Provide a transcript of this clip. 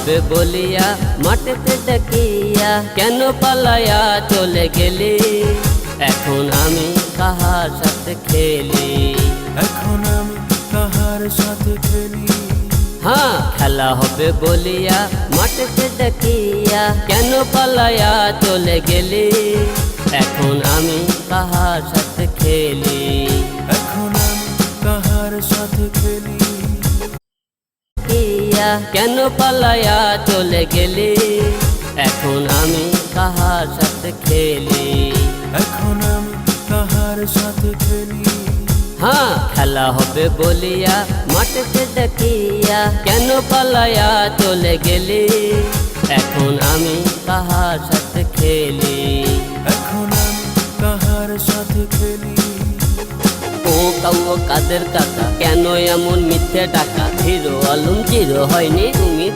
হবে বলিয়া মাঠেতে ডাকিয়া কেন পালাইয়া চলে গেলি? এখন আমি কাহার সাথে খেলি? এখন আমি কাহার সাথে খেলি? হ্যাঁ, খেলা হবে বলিয়া মাঠেতে ডাকিয়া কেন পালাইয়া চলে গেলি? এখন আমি কাহার সাথে খেলি? এখন আমি কাহার সাথে খেলি? কেন পালাইয়া চলে গেলি? এখন আমি কাহার সাথে খেলি? এখন আমি কাহার সাথে খেলি? হ্যাঁ, খেলা হবে বলিয়া মাঠেতে ডাকিয়া কেন পালাইয়া চলে গেলি? এখন আমি কাহার সাথে খেলি? এখন আমি কাহার সাথে খেলি? ও কাদের কাকা কেন এমন মিথ্যে টাকা? হিরো আলম জিরো হয়নি, তুমি